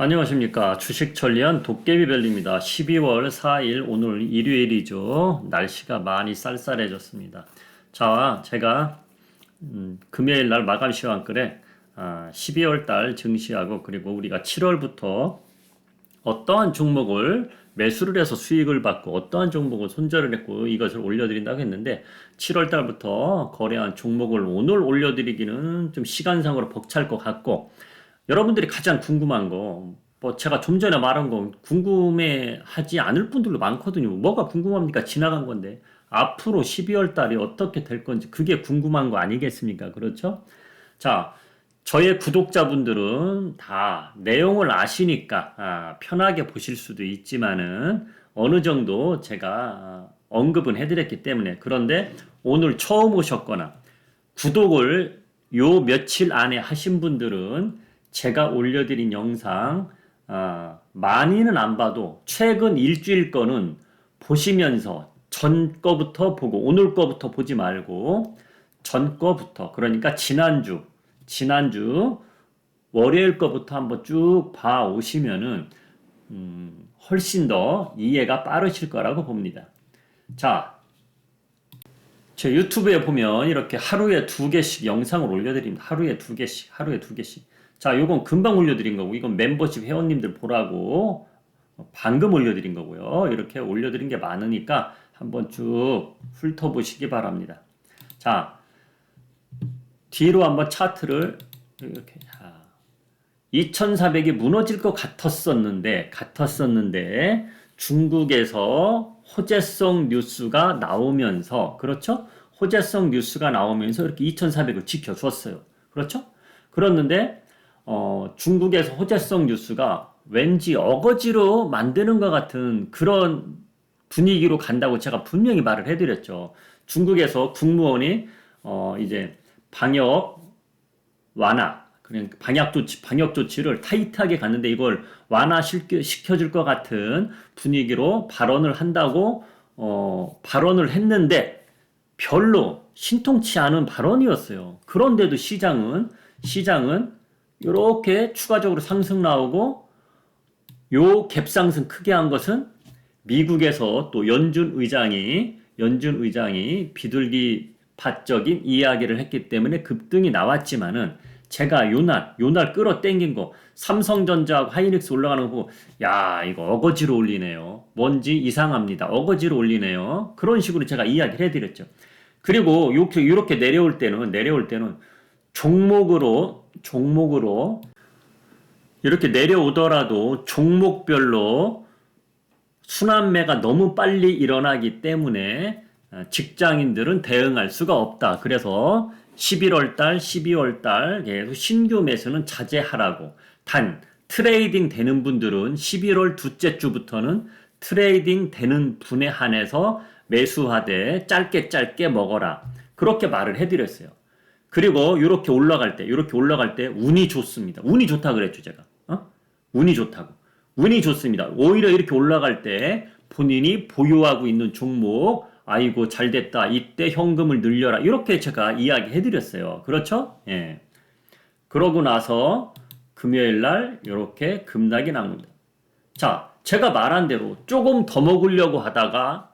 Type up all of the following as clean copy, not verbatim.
안녕하십니까. 주식천리안 도깨비별입니다. 12월 4일 오늘 일요일이죠. 날씨가 많이 쌀쌀해졌습니다. 자, 제가 금요일 날 마감 시황글에 12월 달 증시하고 그리고 우리가 7월부터 어떠한 종목을 매수를 해서 수익을 받고 어떠한 종목을 손절을 했고 이것을 올려드린다고 했는데 7월 달부터 거래한 종목을 오늘 올려드리기는 좀 시간상으로 벅찰 것 같고 여러분들이 가장 궁금한 거, 뭐 제가 좀 전에 말한 거 궁금해 하지 않을 분들도 많거든요. 뭐가 궁금합니까? 지나간 건데. 앞으로 12월 달이 어떻게 될 건지 그게 궁금한 거 아니겠습니까? 그렇죠? 자, 저의 구독자분들은 다 내용을 아시니까 편하게 보실 수도 있지만은 어느 정도 제가 언급은 해드렸기 때문에 그런데 오늘 처음 오셨거나 구독을 요 며칠 안에 하신 분들은 제가 올려드린 영상 많이는 안 봐도 최근 일주일 거는 보시면서 전 거부터 보고 오늘 거부터 보지 말고 전 거부터 그러니까 지난주 월요일 거부터 한번 쭉 봐 오시면은 훨씬 더 이해가 빠르실 거라고 봅니다. 자, 제 유튜브에 보면 이렇게 하루에 2개씩 영상을 올려드립니다. 하루에 2개씩. 자, 요건 금방 올려드린 거고, 이건 멤버십 회원님들 보라고 방금 올려드린 거고요. 이렇게 올려드린 게 많으니까 한번 쭉 훑어보시기 바랍니다. 자, 뒤로 한번 차트를 이렇게 2400이 무너질 것 같았었는데 중국에서 호재성 뉴스가 나오면서 그렇죠? 호재성 뉴스가 나오면서 이렇게 2400을 지켜줬어요. 그렇죠? 그렇는데 중국에서 호재성 뉴스가 왠지 어거지로 만드는 것 같은 그런 분위기로 간다고 제가 분명히 말을 해드렸죠. 중국에서 국무원이 이제 방역 완화, 그냥 방역 조치를 타이트하게 갔는데 이걸 완화시켜줄 것 같은 분위기로 발언을 한다고 발언을 했는데 별로 신통치 않은 발언이었어요. 그런데도 시장은 이렇게 추가적으로 상승 나오고 요 갭상승 크게 한 것은 미국에서 또 연준 의장이 비둘기파적인 이야기를 했기 때문에 급등이 나왔지만은 제가 요날 끌어당긴 거 삼성전자하고 하이닉스 올라가는 거 보고 야 이거 어거지로 올리네요. 뭔지 이상합니다. 어거지로 올리네요. 그런 식으로 제가 이야기를 해드렸죠. 그리고 이렇게 내려올 때는 종목으로 이렇게 내려오더라도 종목별로 순환매가 너무 빨리 일어나기 때문에 직장인들은 대응할 수가 없다. 그래서 11월 달, 12월 달 계속 신규 매수는 자제하라고. 단 트레이딩 되는 분들은 11월 둘째 주부터는 트레이딩 되는 분에 한해서 매수하되 짧게 먹어라. 그렇게 말을 해드렸어요. 그리고 이렇게 올라갈 때 운이 좋습니다. 운이 좋다 그랬죠, 제가. 운이 좋다고. 운이 좋습니다. 오히려 이렇게 올라갈 때 본인이 보유하고 있는 종목 아이고 잘됐다. 이때 현금을 늘려라. 이렇게 제가 이야기 해드렸어요. 그렇죠? 예. 그러고 나서 금요일 날 이렇게 급락이 납니다. 자, 제가 말한 대로 조금 더 먹으려고 하다가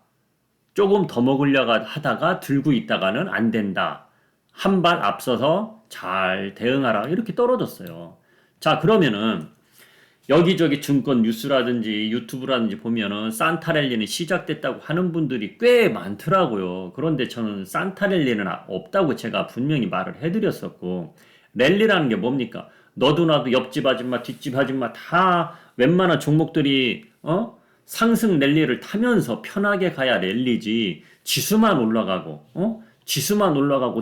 들고 있다가는 안 된다. 한 발 앞서서 잘 대응하라. 이렇게 떨어졌어요. 자, 그러면은 여기저기 증권 뉴스라든지 유튜브라든지 보면은 산타랠리는 시작됐다고 하는 분들이 꽤 많더라고요. 그런데 저는 산타랠리는 없다고 제가 분명히 말을 해드렸었고 랠리라는 게 뭡니까? 너도 나도 옆집 아줌마 뒷집 아줌마 다 웬만한 종목들이 상승 랠리를 타면서 편하게 가야 랠리지 지수만 올라가고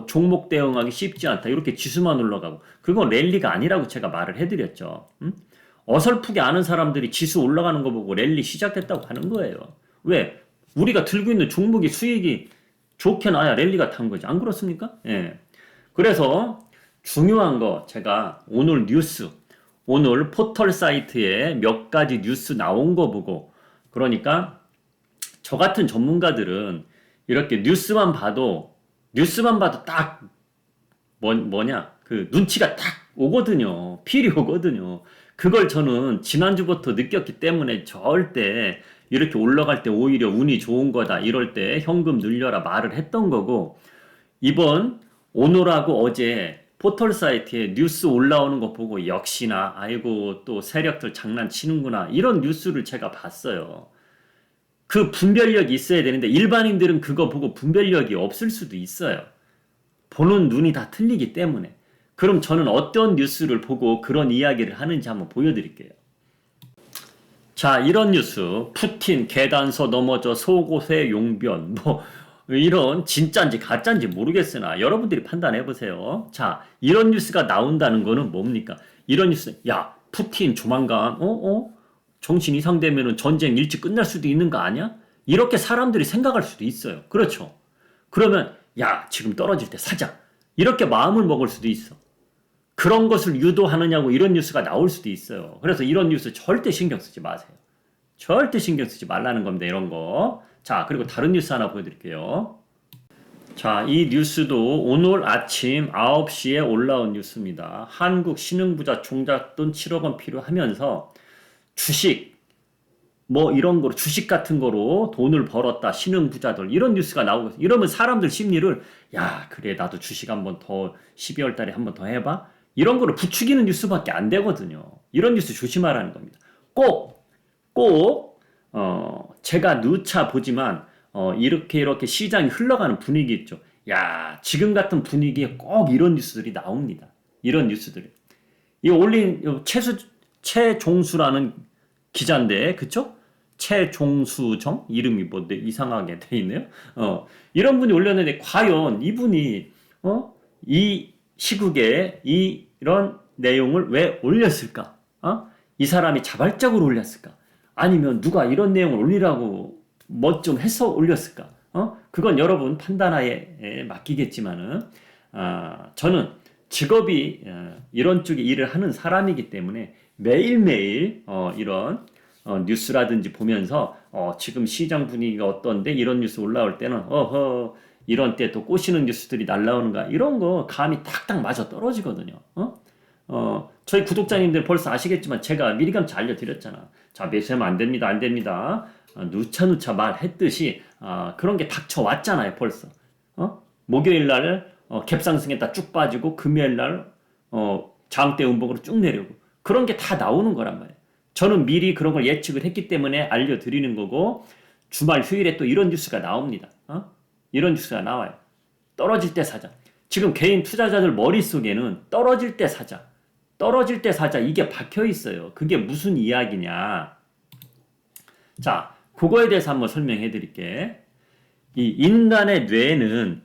종목 대응하기 쉽지 않다. 이렇게 지수만 올라가고 그건 랠리가 아니라고 제가 말을 해드렸죠. 어설프게 아는 사람들이 지수 올라가는 거 보고 랠리 시작됐다고 하는 거예요. 왜? 우리가 들고 있는 종목이 수익이 좋게 나야 랠리가 탄 거지. 안 그렇습니까? 예. 그래서 중요한 거 제가 오늘 포털 사이트에 몇 가지 뉴스 나온 거 보고 그러니까 저 같은 전문가들은 이렇게 뉴스만 봐도 딱 그 눈치가 딱 오거든요. 필이 오거든요. 그걸 저는 지난주부터 느꼈기 때문에 절대 이렇게 올라갈 때 오히려 운이 좋은 거다. 이럴 때 현금 늘려라 말을 했던 거고, 이번 오늘하고 어제 포털 사이트에 뉴스 올라오는 거 보고 역시나 아이고 또 세력들 장난치는구나 이런 뉴스를 제가 봤어요. 그 분별력이 있어야 되는데 일반인들은 그거 보고 분별력이 없을 수도 있어요. 보는 눈이 다 틀리기 때문에. 그럼 저는 어떤 뉴스를 보고 그런 이야기를 하는지 한번 보여드릴게요. 자, 이런 뉴스. 푸틴 계단서 넘어져 속옷에 용변. 뭐 이런 진짜인지 가짜인지 모르겠으나 여러분들이 판단해 보세요. 자, 이런 뉴스가 나온다는 거는 뭡니까? 이런 뉴스. 야, 푸틴 조만간 정신 이상되면은 전쟁 일찍 끝날 수도 있는 거 아니야? 이렇게 사람들이 생각할 수도 있어요. 그렇죠? 그러면 야, 지금 떨어질 때 사자. 이렇게 마음을 먹을 수도 있어. 그런 것을 유도하느냐고 이런 뉴스가 나올 수도 있어요. 그래서 이런 뉴스 절대 신경 쓰지 마세요. 절대 신경 쓰지 말라는 겁니다. 이런 거. 자, 그리고 다른 뉴스 하나 보여드릴게요. 자, 이 뉴스도 오늘 아침 9시에 올라온 뉴스입니다. 한국 신흥부자 종잣돈 7억 원 필요하면서 주식 뭐 이런 거로 주식 같은 거로 돈을 벌었다 신흥부자들 이런 뉴스가 나오고 이러면 사람들 심리를 야 그래 나도 주식 한번 더 12월 달에 한번 더 해봐 이런 거를 부추기는 뉴스밖에 안 되거든요. 이런 뉴스 조심하라는 겁니다. 꼭 제가 누차 보지만 이렇게 시장이 흘러가는 분위기 있죠. 야 지금 같은 분위기에 꼭 이런 뉴스들이 나옵니다. 이런 뉴스들이 이 올린 최종수라는 기자인데 그쵸? 최종수정 이름이 뭔데 이상하게 돼 있네요. 이런 분이 올렸는데 과연 이분이 이 시국에 이런 내용을 왜 올렸을까? 이 사람이 자발적으로 올렸을까? 아니면 누가 이런 내용을 올리라고 뭐 좀 해서 올렸을까? 그건 여러분 판단하에 맡기겠지만은 저는 직업이 이런 쪽에 일을 하는 사람이기 때문에 매일매일 이런 뉴스라든지 보면서 지금 시장 분위기가 어떤데 이런 뉴스 올라올 때는 이런 때 또 꼬시는 뉴스들이 날라오는가 이런 거 감이 탁탁 맞아 떨어지거든요. 저희 구독자님들 벌써 아시겠지만 제가 미리감치 알려드렸잖아. 자 매수하면 안 됩니다. 안 됩니다. 누차 말했듯이 그런 게 닥쳐왔잖아요. 벌써 목요일날 갭상승했다 쭉 빠지고 금요일날 장대 음봉으로 쭉 내려오고 그런 게 다 나오는 거란 말이에요. 저는 미리 그런 걸 예측을 했기 때문에 알려드리는 거고 주말 휴일에 또 이런 뉴스가 나옵니다. 이런 뉴스가 나와요. 떨어질 때 사자. 지금 개인 투자자들 머릿속에는 떨어질 때 사자. 떨어질 때 사자 이게 박혀 있어요. 그게 무슨 이야기냐. 자, 그거에 대해서 한번 설명해 드릴게. 이 인간의 뇌는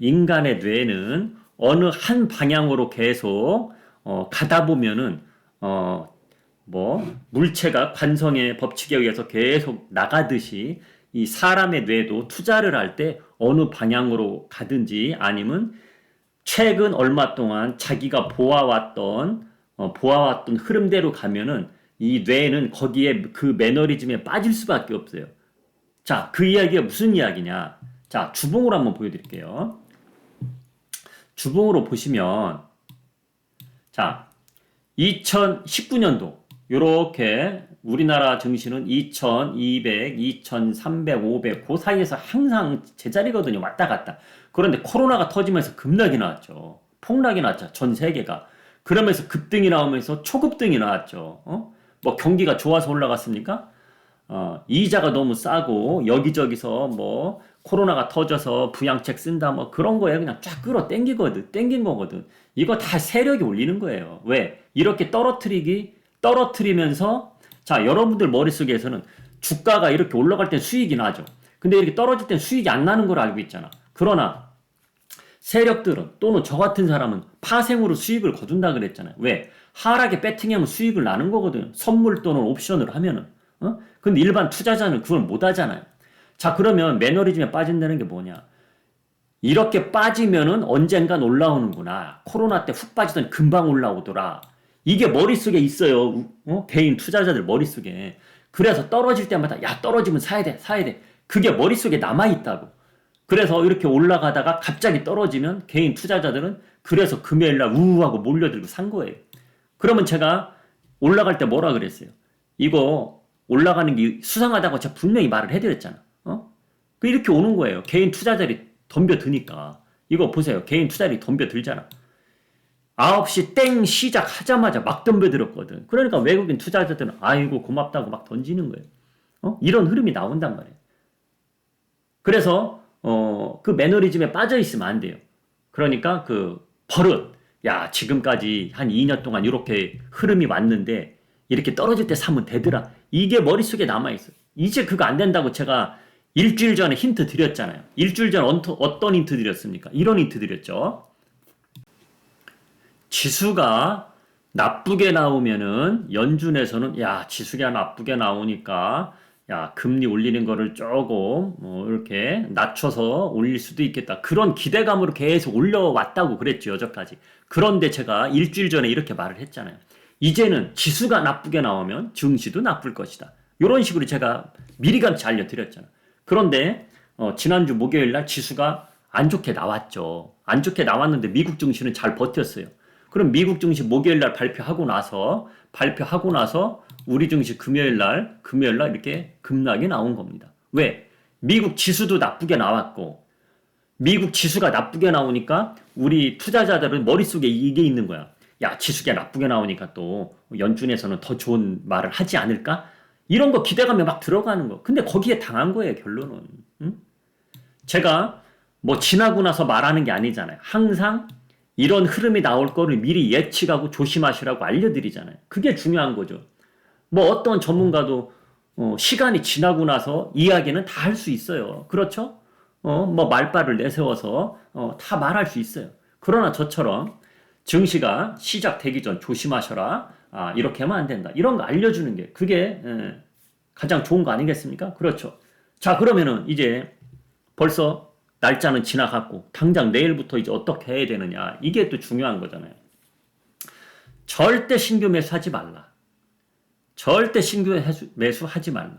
어느 한 방향으로 계속 가다 보면은 물체가 관성의 법칙에 의해서 계속 나가듯이 이 사람의 뇌도 투자를 할 때 어느 방향으로 가든지 아니면 최근 얼마 동안 자기가 보아왔던 흐름대로 가면은 이 뇌는 거기에 그 매너리즘에 빠질 수밖에 없어요. 자, 그 이야기가 무슨 이야기냐? 자, 주봉으로 한번 보여드릴게요. 주봉으로 보시면 자, 2019년도 요렇게 우리나라 증시는 2200, 2300, 500 그 사이에서 항상 제자리거든요. 왔다 갔다. 그런데 코로나가 터지면서 급락이 나왔죠. 폭락이 나왔죠. 전 세계가. 그러면서 급등이 나오면서 초급등이 나왔죠. 뭐 경기가 좋아서 올라갔습니까? 이자가 너무 싸고 여기저기서 뭐 코로나가 터져서 부양책 쓴다 뭐 그런 거에 그냥 쫙 땡긴 거거든. 이거 다 세력이 올리는 거예요. 왜? 이렇게 떨어뜨리면서 자, 여러분들 머릿속에서는 주가가 이렇게 올라갈 땐 수익이 나죠. 근데 이렇게 떨어질 땐 수익이 안 나는 걸 알고 있잖아. 그러나 세력들은 또는 저 같은 사람은 파생으로 수익을 거둔다 그랬잖아요. 왜? 하락에 배팅하면 수익을 나는 거거든. 선물 또는 옵션으로 하면은. 근데 일반 투자자는 그걸 못 하잖아요. 자, 그러면 매너리즘에 빠진다는 게 뭐냐? 이렇게 빠지면은 언젠간 올라오는구나. 코로나 때 훅 빠지더니 금방 올라오더라. 이게 머릿속에 있어요. 개인 투자자들 머릿속에. 그래서 떨어질 때마다 야 떨어지면 사야 돼. 그게 머릿속에 남아있다고. 그래서 이렇게 올라가다가 갑자기 떨어지면 개인 투자자들은 그래서 금요일날 우우하고 몰려들고 산 거예요. 그러면 제가 올라갈 때 뭐라 그랬어요? 이거 올라가는 게 수상하다고 제가 분명히 말을 해드렸잖아. 그 이렇게 오는 거예요. 개인 투자자들이 덤벼드니까. 이거 보세요. 개인 투자자들이 덤벼들잖아. 9시 땡 시작하자마자 막 덤벼들었거든. 그러니까 외국인 투자자들은 아이고 고맙다고 막 던지는 거예요. 이런 흐름이 나온단 말이에요. 그래서 그 매너리즘에 빠져 있으면 안 돼요. 그러니까 그 버릇. 야, 지금까지 한 2년 동안 이렇게 흐름이 왔는데 이렇게 떨어질 때 사면 되더라. 이게 머릿속에 남아있어요. 이제 그거 안 된다고 제가 일주일 전에 힌트 드렸잖아요. 일주일 전에 어떤 힌트 드렸습니까? 이런 힌트 드렸죠. 지수가 나쁘게 나오면은 연준에서는 야, 지수가 나쁘게 나오니까 야, 금리 올리는 거를 조금 이렇게 낮춰서 올릴 수도 있겠다. 그런 기대감으로 계속 올려왔다고 그랬죠, 여전까지. 그런데 제가 일주일 전에 이렇게 말을 했잖아요. 이제는 지수가 나쁘게 나오면 증시도 나쁠 것이다. 이런 식으로 제가 미리감치 알려드렸잖아. 그런데 지난주 목요일 날 지수가 안 좋게 나왔죠. 안 좋게 나왔는데 미국 증시는 잘 버텼어요. 그럼 미국 증시 목요일 날 발표하고 나서 우리 증시 금요일 날 이렇게 급락이 나온 겁니다. 왜? 미국 지수도 나쁘게 나왔고 미국 지수가 나쁘게 나오니까 우리 투자자들은 머릿속에 이게 있는 거야. 야, 지수가 나쁘게 나오니까 또 연준에서는 더 좋은 말을 하지 않을까? 이런 거 기대감에 막 들어가는 거. 근데 거기에 당한 거예요, 결론은. 응? 제가 뭐 지나고 나서 말하는 게 아니잖아요. 항상 이런 흐름이 나올 거를 미리 예측하고 조심하시라고 알려드리잖아요. 그게 중요한 거죠. 뭐 어떤 전문가도 시간이 지나고 나서 이야기는 다 할 수 있어요. 그렇죠? 뭐 말발을 내세워서 다 말할 수 있어요. 그러나 저처럼 증시가 시작되기 전 조심하셔라. 아, 이렇게 하면 안 된다. 이런 거 알려주는 게 그게 가장 좋은 거 아니겠습니까? 그렇죠. 자, 그러면은 이제 벌써 날짜는 지나갔고 당장 내일부터 이제 어떻게 해야 되느냐. 이게 또 중요한 거잖아요. 절대 신규 매수하지 말라. 절대 신규 매수하지 말라.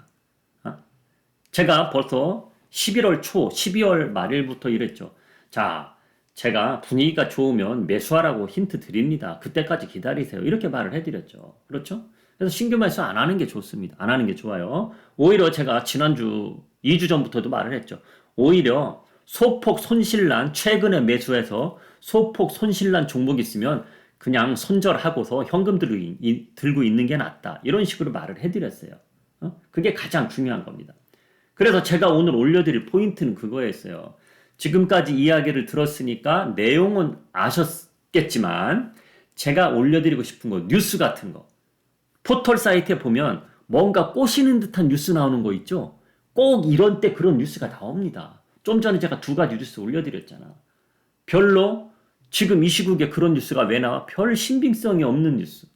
제가 벌써 11월 초, 12월 말일부터 이랬죠. 자, 제가 분위기가 좋으면 매수하라고 힌트 드립니다. 그때까지 기다리세요. 이렇게 말을 해드렸죠. 그렇죠? 그래서 신규 매수 안 하는 게 좋습니다. 안 하는 게 좋아요. 오히려 제가 지난주 2주 전부터도 말을 했죠. 오히려 소폭 손실난 최근에 매수해서 소폭 손실난 종목 있으면 그냥 손절하고서 현금 들고 있는 게 낫다. 이런 식으로 말을 해드렸어요. 그게 가장 중요한 겁니다. 그래서 제가 오늘 올려드릴 포인트는 그거였어요. 지금까지 이야기를 들었으니까 내용은 아셨겠지만 제가 올려드리고 싶은 거 뉴스 같은 거 포털 사이트에 보면 뭔가 꼬시는 듯한 뉴스 나오는 거 있죠. 꼭 이런 때 그런 뉴스가 나옵니다. 좀 전에 제가 2가지 뉴스 올려드렸잖아. 별로 지금 이 시국에 그런 뉴스가 왜 나와? 별 신빙성이 없는 뉴스.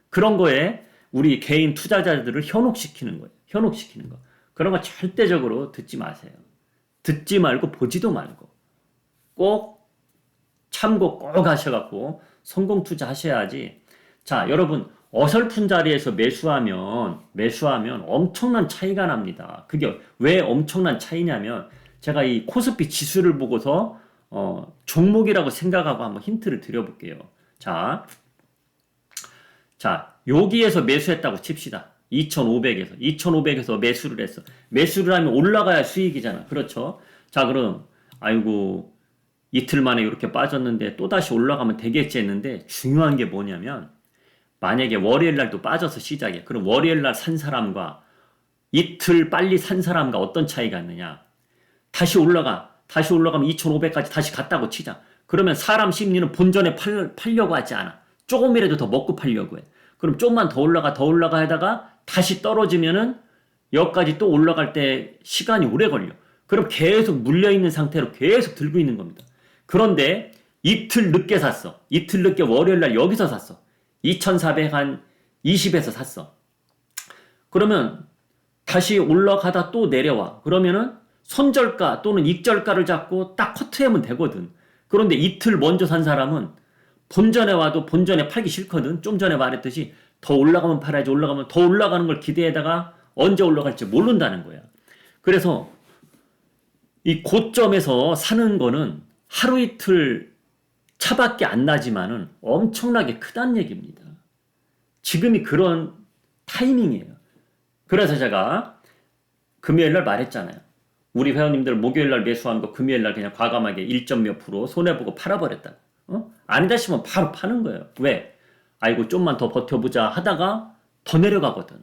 그런 거에 우리 개인 투자자들을 현혹시키는 거예요. 현혹시키는 거. 그런 거 절대적으로 듣지 마세요. 듣지 말고 보지도 말고 꼭 참고 꼭 하셔갖고 성공 투자하셔야지. 자, 여러분 어설픈 자리에서 매수하면 엄청난 차이가 납니다. 그게 왜 엄청난 차이냐면 제가 이 코스피 지수를 보고서 종목이라고 생각하고 한번 힌트를 드려볼게요. 자, 여기에서 매수했다고 칩시다. 2,500에서 매수를 했어. 매수를 하면 올라가야 수익이잖아. 그렇죠? 자, 그럼 아이고 이틀 만에 이렇게 빠졌는데 또다시 올라가면 되겠지 했는데 중요한 게 뭐냐면 만약에 월요일 날도 빠져서 시작해. 그럼 월요일 날 산 사람과 이틀 빨리 산 사람과 어떤 차이가 있느냐? 다시 올라가면 2,500까지 다시 갔다고 치자. 그러면 사람 심리는 본전에 팔려고 하지 않아. 조금이라도 더 먹고 팔려고 해. 그럼 좀만 더 올라가 하다가 다시 떨어지면은 여기까지 또 올라갈 때 시간이 오래 걸려. 그럼 계속 물려있는 상태로 계속 들고 있는 겁니다. 그런데 이틀 늦게 샀어. 이틀 늦게 월요일 날 여기서 샀어. 2,420에서 샀어. 그러면 다시 올라가다 또 내려와. 그러면은 손절가 또는 익절가를 잡고 딱 커트하면 되거든. 그런데 이틀 먼저 산 사람은 본전에 와도 본전에 팔기 싫거든. 좀 전에 말했듯이 더 올라가면 팔아야지. 올라가면 더 올라가는 걸 기대에다가 언제 올라갈지 모른다는 거야. 그래서 이 고점에서 사는 거는 하루 이틀 차밖에 안 나지만은 엄청나게 크다는 얘기입니다. 지금이 그런 타이밍이에요. 그래서 제가 금요일 날 말했잖아요. 우리 회원님들 목요일 날 매수한 거 금요일 날 그냥 과감하게 1점 몇 프로 손해보고 팔아버렸다. 아니다 싶으면 바로 파는 거예요. 왜? 아이고 좀만 더 버텨보자 하다가 더 내려가거든.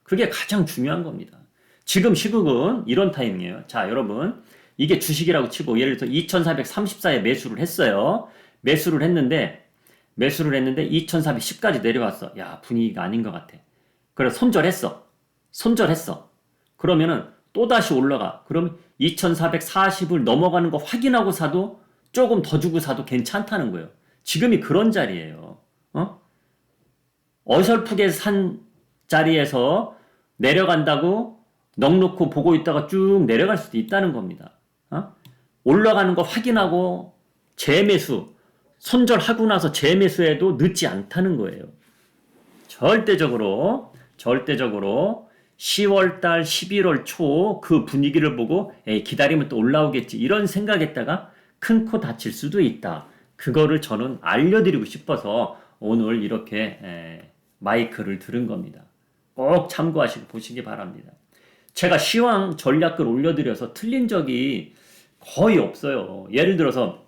그게 가장 중요한 겁니다. 지금 시국은 이런 타이밍이에요. 자, 여러분 이게 주식이라고 치고 예를 들어서 2434에 매수를 했어요. 매수를 했는데 2410까지 내려왔어. 야, 분위기가 아닌 것 같아. 그래서 손절했어. 그러면은 또다시 올라가. 그럼 2440을 넘어가는 거 확인하고 사도 조금 더 주고 사도 괜찮다는 거예요. 지금이 그런 자리예요. 어설프게 산 자리에서 내려간다고 넋놓고 보고 있다가 쭉 내려갈 수도 있다는 겁니다. 올라가는 거 확인하고 재매수, 손절하고 나서 재매수해도 늦지 않다는 거예요. 절대적으로 10월달, 11월 초 그 분위기를 보고 에이, 기다리면 또 올라오겠지 이런 생각했다가 큰 코 다칠 수도 있다. 그거를 저는 알려드리고 싶어서 오늘 이렇게 마이크를 들은 겁니다. 꼭 참고하시고 보시기 바랍니다. 제가 시황 전략글 올려드려서 틀린 적이 거의 없어요. 예를 들어서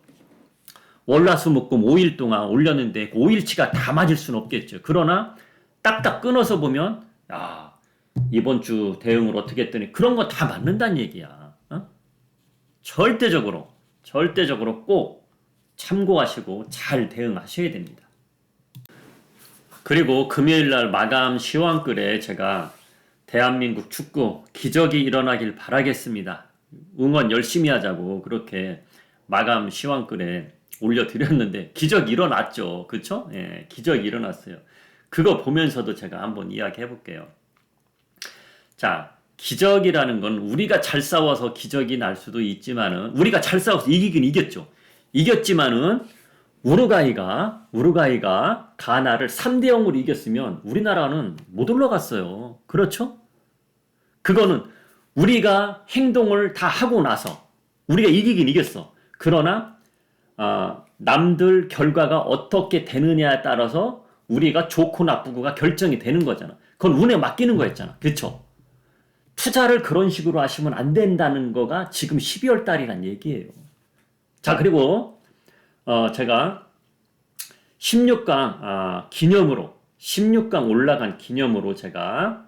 월화수목금 5일 동안 올렸는데 5일치가 다 맞을 수는 없겠죠. 그러나 딱딱 끊어서 보면 야, 이번 주 대응을 어떻게 했더니 그런 거 다 맞는다는 얘기야. 절대적으로 꼭 참고하시고 잘 대응하셔야 됩니다. 그리고 금요일날 마감 시황글에 제가 대한민국 축구 기적이 일어나길 바라겠습니다. 응원 열심히 하자고 그렇게 마감 시황글에 올려드렸는데 기적이 일어났죠. 그쵸? 예, 기적이 일어났어요. 그거 보면서도 제가 한번 이야기해 볼게요. 자, 기적이라는 건 우리가 잘 싸워서 기적이 날 수도 있지만은 우리가 잘 싸워서 이기긴 이겼죠. 이겼지만은 우루과이가 가나를 3대 0으로 이겼으면 우리나라는 못 올라갔어요. 그렇죠? 그거는 우리가 행동을 다 하고 나서 우리가 이기긴 이겼어. 그러나 남들 결과가 어떻게 되느냐에 따라서 우리가 좋고 나쁘고가 결정이 되는 거잖아. 그건 운에 맡기는 거였잖아. 그렇죠? 투자를 그런 식으로 하시면 안 된다는 거가 지금 12월 달이란 얘기예요. 자, 그리고 제가 16강 기념으로 16강 올라간 기념으로 제가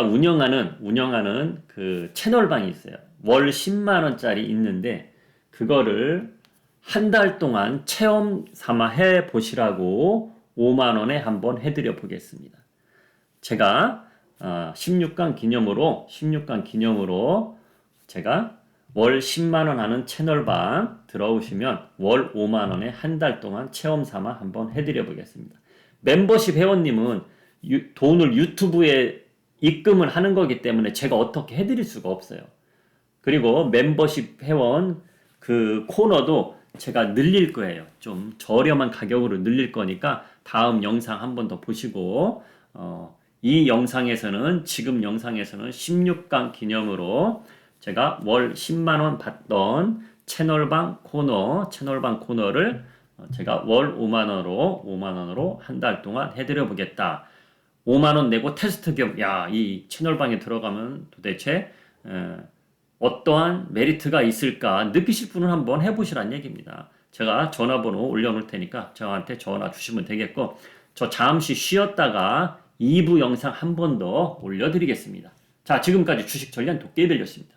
운영하는 그 채널방이 있어요. 월 10만 원짜리 있는데 그거를 한 달 동안 체험 삼아 해 보시라고 5만 원에 한번 해드려 보겠습니다. 제가 16강 기념으로 제가 월 10만 원 하는 채널방 들어오시면 월 5만 원에 한 달 동안 체험 삼아 한번 해드려 보겠습니다. 멤버십 회원님은 돈을 유튜브에 입금을 하는 거기 때문에 제가 어떻게 해드릴 수가 없어요. 그리고 멤버십 회원 그 코너도 제가 늘릴 거예요. 좀 저렴한 가격으로 늘릴 거니까 다음 영상 한 번 더 보시고 이 영상에서는 지금 영상에서는 16강 기념으로 제가 월 10만 원 받던 채널방 코너를 제가 월 5만 원으로 한 달 동안 해드려 보겠다. 5만 원 내고 테스트 겸 이 채널방에 들어가면 도대체 어떠한 메리트가 있을까 느끼실 분은 한번 해보시란 얘기입니다. 제가 전화번호 올려놓을 테니까 저한테 전화 주시면 되겠고 저 잠시 쉬었다가 2부 영상 한 번 더 올려드리겠습니다. 자, 지금까지 주식 전략 도깨비벨리였습니다.